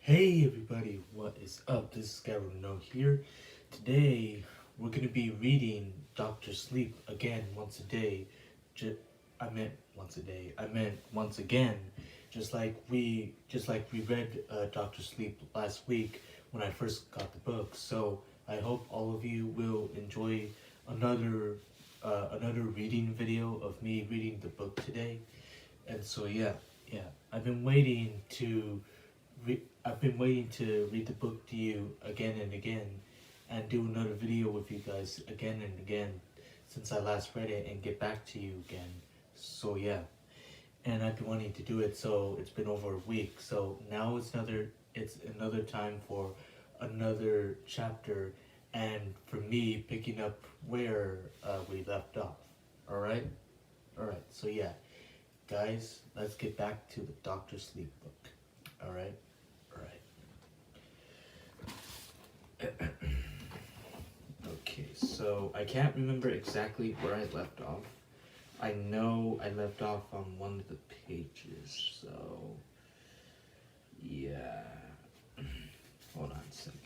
Hey everybody, what is up? This is Garuno here. Today we're gonna be reading Doctor Sleep again once a day. I meant once a day. I meant once again. Just like we read Doctor Sleep last week when I first got the book. So I hope all of you will enjoy another another reading video of me reading the book today. And so yeah, I've been waiting to I've been waiting to read the book to you again and again and do another video with you guys again and again since I last read it and get back to you again. So yeah, and I've been wanting to do it, so it's been over a week. So now it's another time for another chapter and for me picking up where we left off. All right? All right. So yeah, guys, let's get back to the Doctor Sleep book. All right? All right. Okay, so I can't remember exactly where I left off. I know I left off on one of the pages, so yeah. Hold on a second.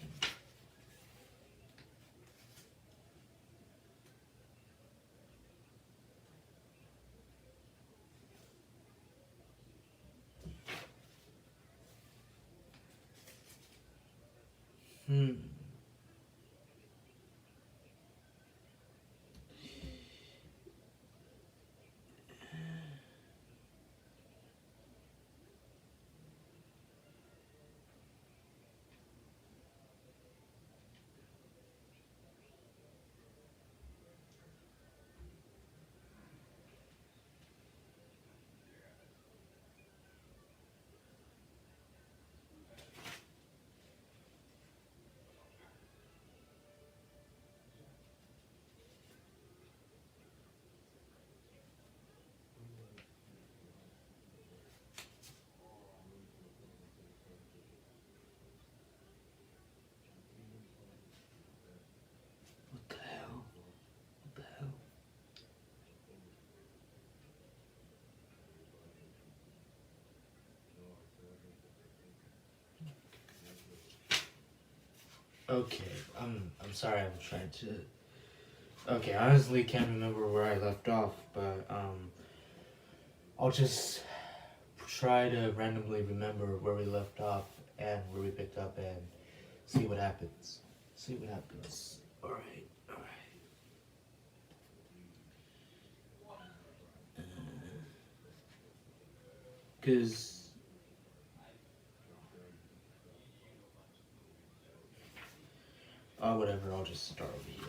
Hmm. What the hell? What the hell? Okay, I'm sorry. I'm trying to. Okay, I honestly can't remember where I left off, but I'll just try to randomly remember where we left off and where we picked up and see what happens. See what happens. Alright, alright. Because, whatever, I'll just start over here.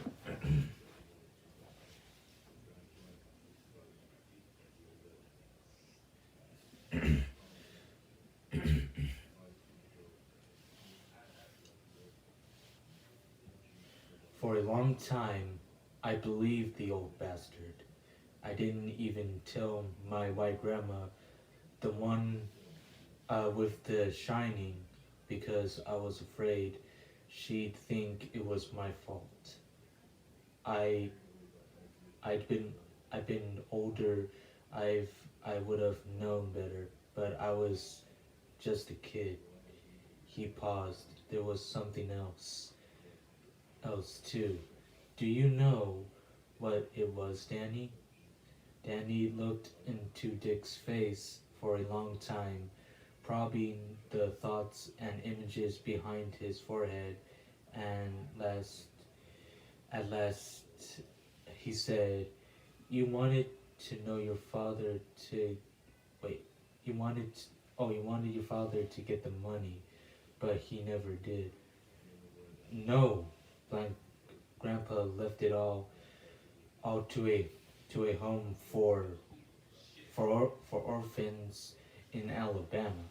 For a long time, I believed the old bastard. I didn't even tell my white grandma, the one with the shining, because I was afraid she'd think it was my fault. I I'd been I've been older. I've I would have known better, but I was just a kid. He paused. There was something else too. Do you know what it was, Danny? Danny looked into Dick's face for a long time, probing the thoughts and images behind his forehead, and at last he said, "You wanted to know your father to wait. You wanted you wanted your father to get the money, but he never did." No, blank. Grandpa left it all to a home for orphans in Alabama,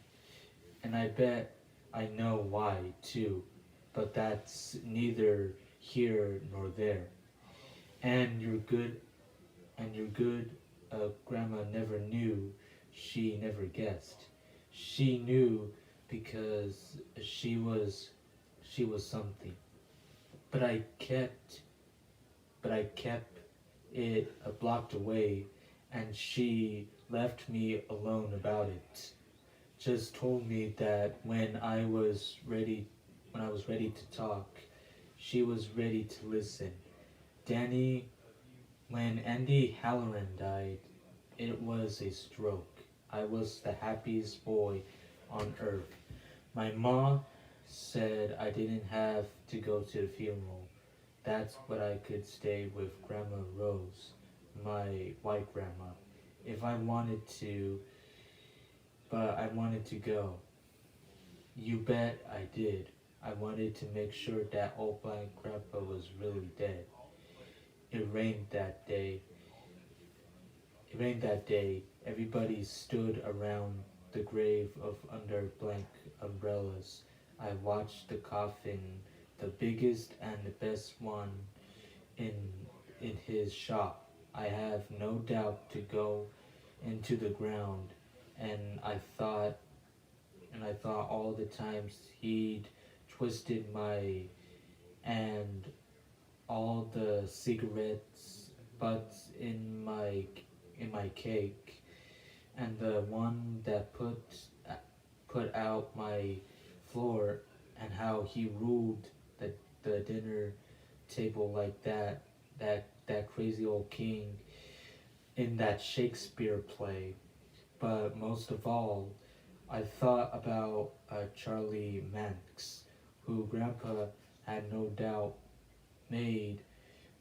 and I bet I know why too, but that's neither here nor there. And you're good, and your good grandma never knew. She never guessed. She knew because she was something. But I kept it blocked away, and she left me alone about it. just told me that when I was ready to talk, she was ready to listen. Danny, when Andy Halloran died, it was a stroke. I was the happiest boy on earth. My mom said I didn't have to go to the funeral. That's what I could stay with Grandma Rose, my white grandma, if I wanted to, but I wanted to go. You bet I did. I wanted to make sure that old black grandpa was really dead. It rained that day. It rained that day. Everybody stood around the grave of under blank umbrellas. I watched the coffin, the biggest and the best one in in his shop. I have no doubt to go into the ground, and I thought all the times he'd twisted my and all the cigarettes butts in my cake, and the one that put out my floor, and how he ruled the dinner table like that crazy old king in that Shakespeare play. But most of all, I thought about Charlie Manx, who Grandpa had no doubt made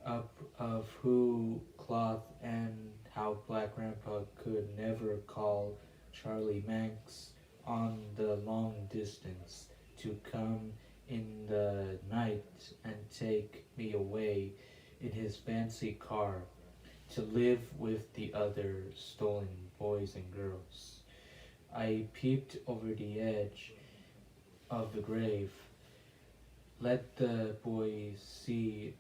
up of who cloth, and how Black Grandpa could never call Charlie Manx on the long distance to come in the night and take me away in his fancy car to live with the other stolen boys and girls. I peeped over the edge of the grave. Let the boys see,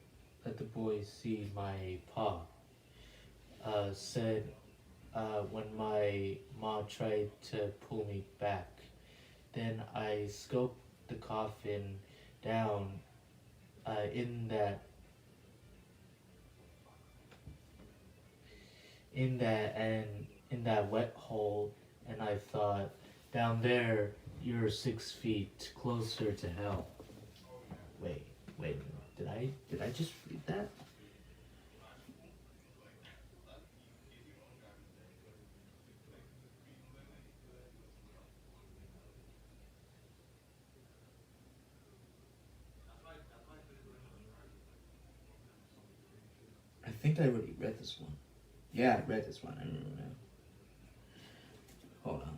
let the boys see my paw. Said when my mom tried to pull me back. Then I scoped the coffin down in that wet hole, and I thought, down there you're 6 feet closer to hell. Wait, wait, did I just read that? I think I already read this one. Yeah, I read this one. I remember now. Hold on.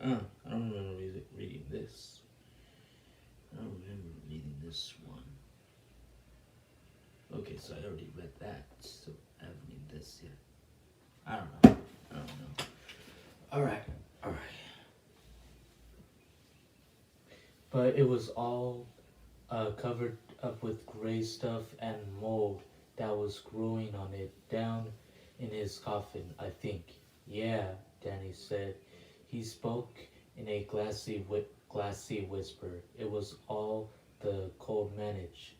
I don't remember reading this. I don't remember reading this one. Okay, so I already read that, so I haven't read this yet. I don't know. I don't know. Alright, alright. But it was all covered up with gray stuff and mold that was growing on it down in his coffin, I think. Yeah, Danny said. He spoke in a glassy whisper. It was all the cold manage.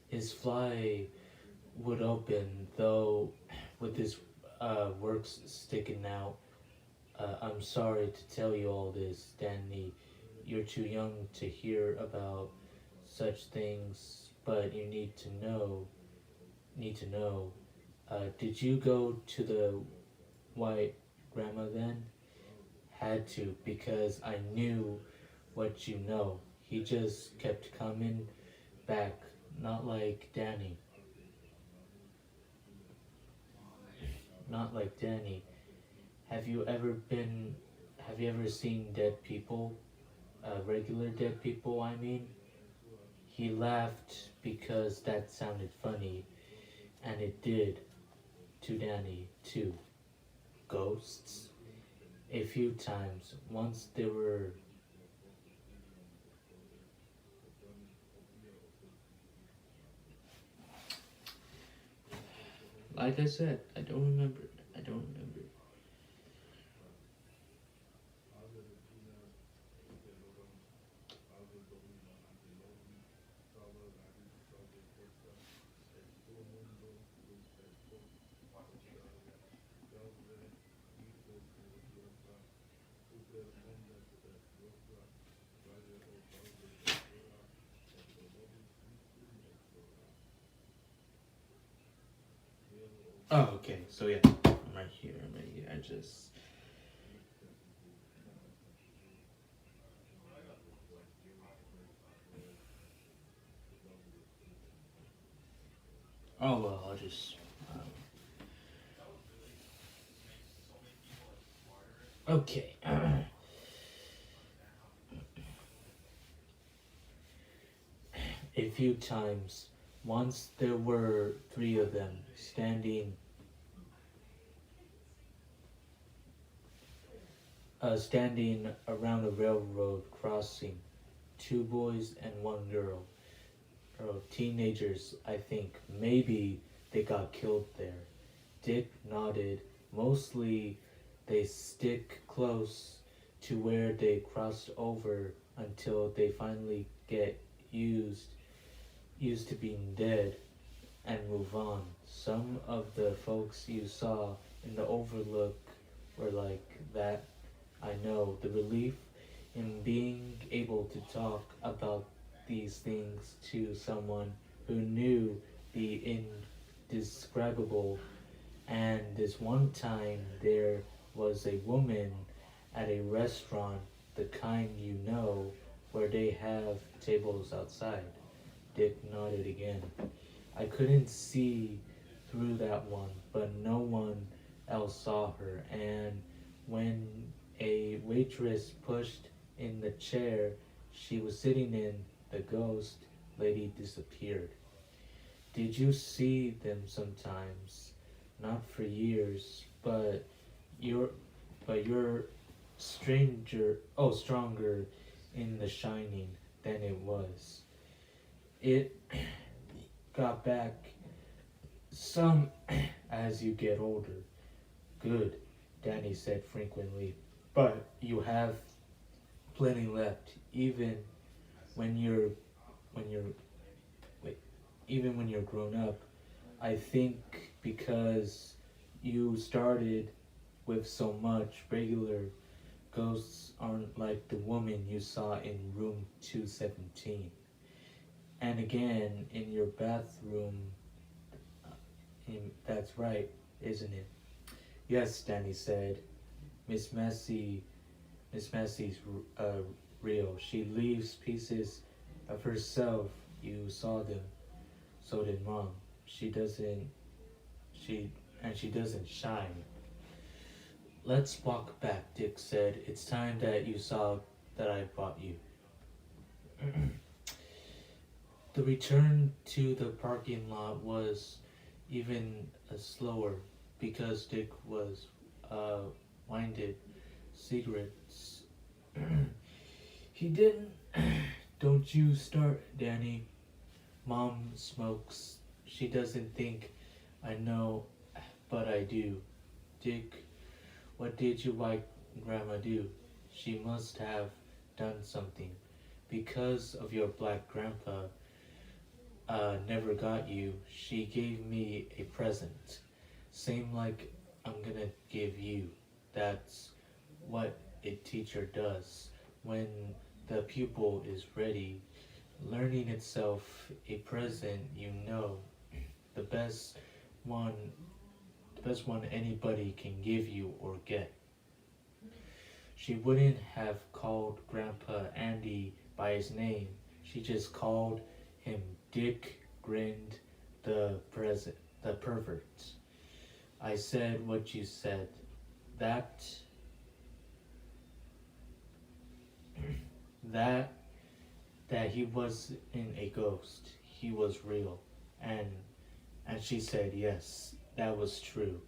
His fly would open, though, with his works sticking out. I'm sorry to tell you all this, Danny. You're too young to hear about such things, but you need to know. Need to know. Did you go to the white grandma then? Had to, because I knew what you know. He just kept coming back, not like Danny. Not like Danny. Have you ever been? Have you ever seen dead people? Regular dead people, I mean. He laughed because that sounded funny, and it did to Danny too. Ghosts? a few times. Once there were, like I said, I don't remember. I don't remember. Oh, okay. So yeah, I'm right here. I'm right here. I just. Oh well, I'll just. Okay. A few times. Once there were three of them standing around a railroad crossing. Two boys and one girl. Teenagers, I think. Maybe they got killed there. Dick nodded. Mostly they stick close to where they crossed over until they finally get used to being dead and move on. Some of the folks you saw in the overlook were like that. I know the relief in being able to talk about these things to someone who knew the indescribable. And this one time there was a woman at a restaurant, the kind you know, where they have tables outside. Dick nodded again. I couldn't see through that one, but no one else saw her, and when a waitress pushed in the chair she was sitting in, the ghost lady disappeared. Did you see them sometimes? Not for years, you're you're stronger in the shining than it was. It got back some as you get older. Good, Danny said frequently. But you have plenty left, when you're when you're wait, even when you're grown up. I think because you started with so much, regular ghosts aren't like the woman you saw in room 217. And again, in your bathroom, that's right, isn't it? Yes, Danny said. Miss Massey, Miss Massey's real. She leaves pieces of herself. You saw them. So did Mom. She doesn't. She doesn't shine. Let's walk back, Dick said. It's time that you saw that I brought you. The return to the parking lot was even slower because Dick was winded cigarettes. He didn't. Don't you start, Danny. Mom smokes. She doesn't think I know, but I do. Dick, what did your white grandma do? She must have done something. Because of your black grandpa never got you, she gave me a present. Same like I'm gonna give you. That's what a teacher does when the pupil is ready, learning itself a present, the best one the best one anybody can give you or get. She wouldn't have called Grandpa Andy by his name. She just called him Dick Grinned the pervert. I said what you said. That that that he wasn't a ghost. He was real. And she said yes, that was true.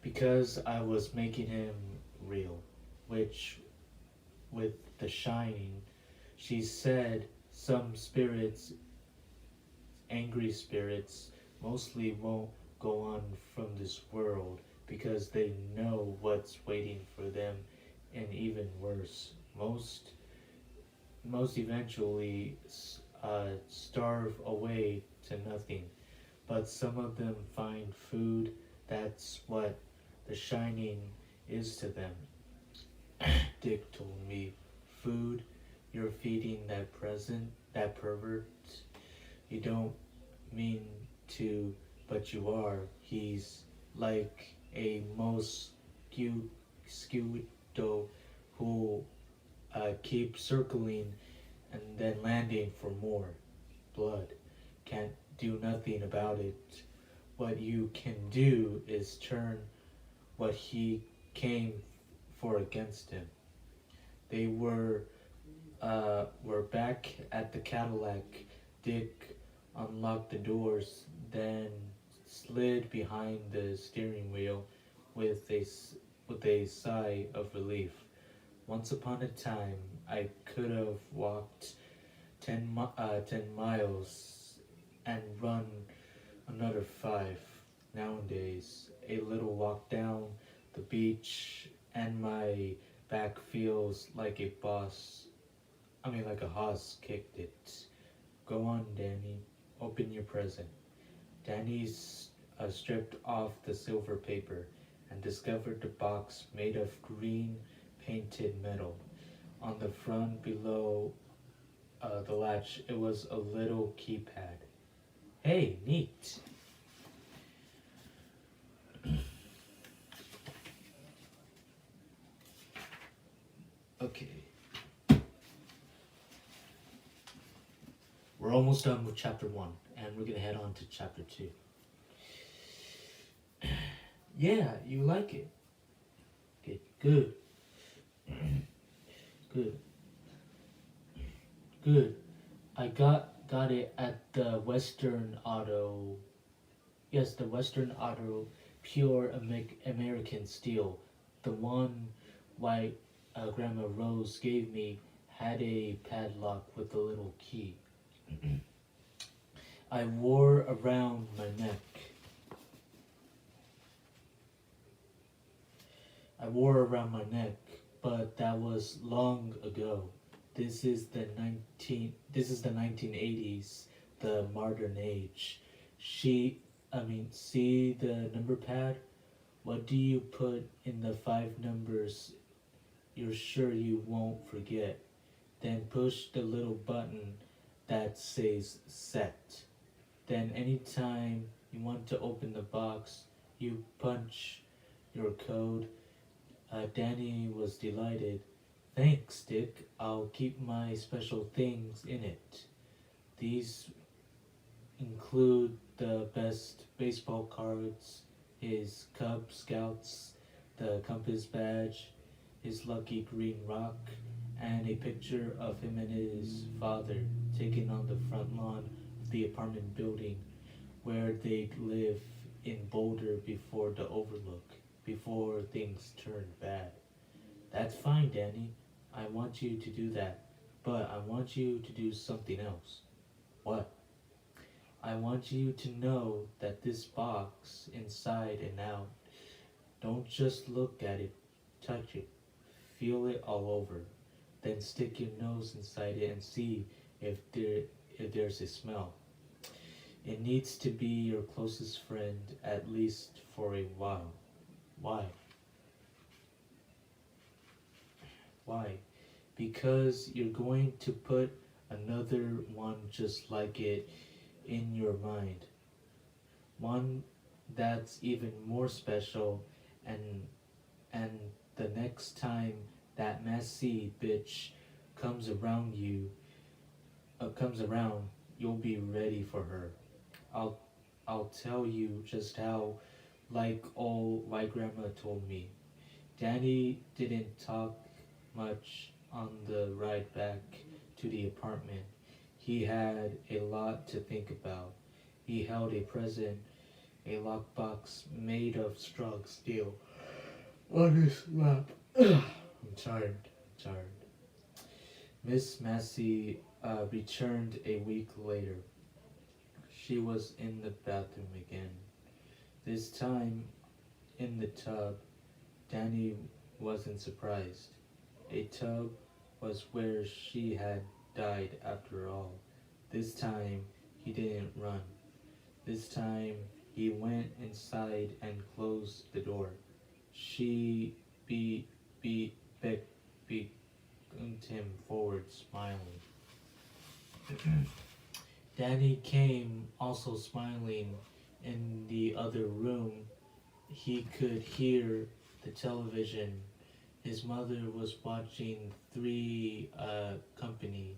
Because I was making him real, which with The Shining, she said some spirits, angry spirits, mostly won't go on from this world because they know what's waiting for them, and even worse, most eventually starve away to nothing. But some of them find food. That's what The Shining is to them. Dick told me, food, you're feeding that pervert. You don't mean to, but you are. He's like a mosquito who keeps circling and then landing for more blood. Can't do nothing about it. What you can do is turn what he came for against him. They were back at the Cadillac. Dick unlocked the doors, then slid behind the steering wheel with a sigh of relief. Once upon a time, I could have walked 10 miles and run another 5. Nowadays, a little walk down the beach and my back feels like like a horse kicked it. Go on, Danny. Open your present. Danny's stripped off the silver paper and discovered the box made of green painted metal. On the front below the latch, it was a little keypad. Hey, neat. Okay. We're almost done with chapter 1, and we're gonna head on to chapter 2. Yeah, you like it. Okay, good. Good. Good. I got it at the Western Auto. Yes, the Western Auto Pure American Steel. The one white Grandma Rose gave me had a padlock with a little key. I wore around my neck. But that was long ago. This is the 1980s, the modern age. See the number pad? What do you put in the 5 numbers you're sure you won't forget? Then push the little button that says set. Then anytime you want to open the box, you punch your code. Danny was delighted. Thanks, Dick. I'll keep my special things in it. These include the best baseball cards, his Cub Scouts, the compass badge, his lucky green rock, and a picture of him and his father taken on the front lawn of the apartment building where they'd live in Boulder before the overlook, before things turned bad. That's fine, Danny. I want you to do that, but I want you to do something else. What? I want you to know that this box, inside and out, don't just look at it, touch it, feel it all over. Then stick your nose inside it and see if there's a smell. It needs to be your closest friend, at least for a while. Why? Why? Because you're going to put another one just like it in your mind. One that's even more special, and the next time that messy bitch comes around, you'll be ready for her. I'll I'll tell you just how, like old my grandma told me. Danny didn't talk much on the ride back to the apartment. He had a lot to think about. He held a present, a lockbox made of strong steel, on his lap. I'm tired. Tired. Miss Massey returned a week later. She was in the bathroom again. This time in the tub. Danny wasn't surprised. A tub was where she had died after all. This time he didn't run. This time he went inside and closed the door. She beckoned him forward, smiling. Danny came, also smiling. In the other room, he could hear the television. His mother was watching Three Company.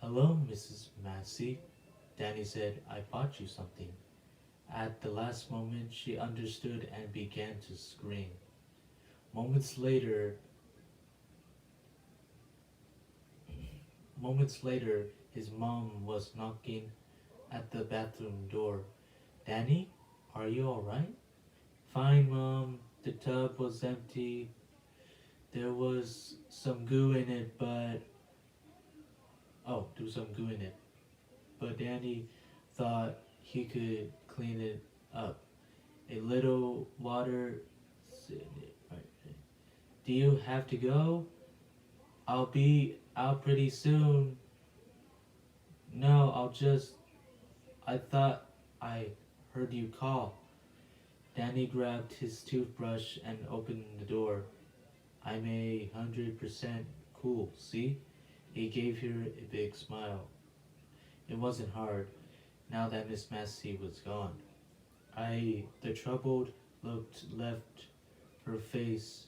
Hello, Mrs. Massey. Danny said, I bought you something. At the last moment, she understood and began to scream. Moments later, his mom was knocking at the bathroom door. Danny, are you alright? Fine, Mom. The tub was empty. There was some goo in it, but... Oh, there was some goo in it. But Danny thought he could clean it up. A little water... Do you have to go? I'll be out pretty soon. No, I thought I heard you call. Danny grabbed his toothbrush and opened the door. I'm 100% cool, see? He gave her a big smile. It wasn't hard, now that Miss Massey was gone. The troubled look left her face.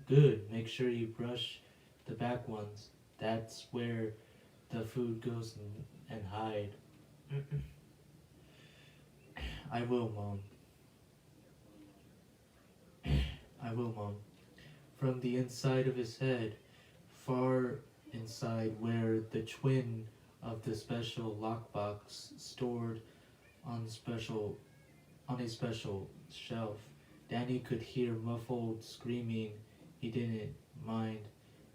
Good, make sure you brush the back ones. That's where the food goes and hide. I will, Mom. I will, Mom. From the inside of his head, far inside where the twin of the special lockbox stored on a special shelf, Danny could hear muffled screaming. He didn't mind.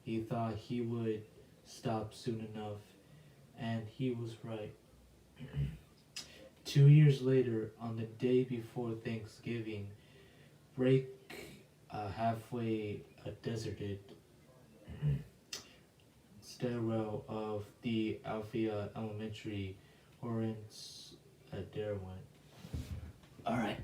He thought he would stop soon enough, and he was right. 2 years later, on the day before Thanksgiving, break halfway a deserted stairwell of the Althea Elementary, Horace Adair went. Alright.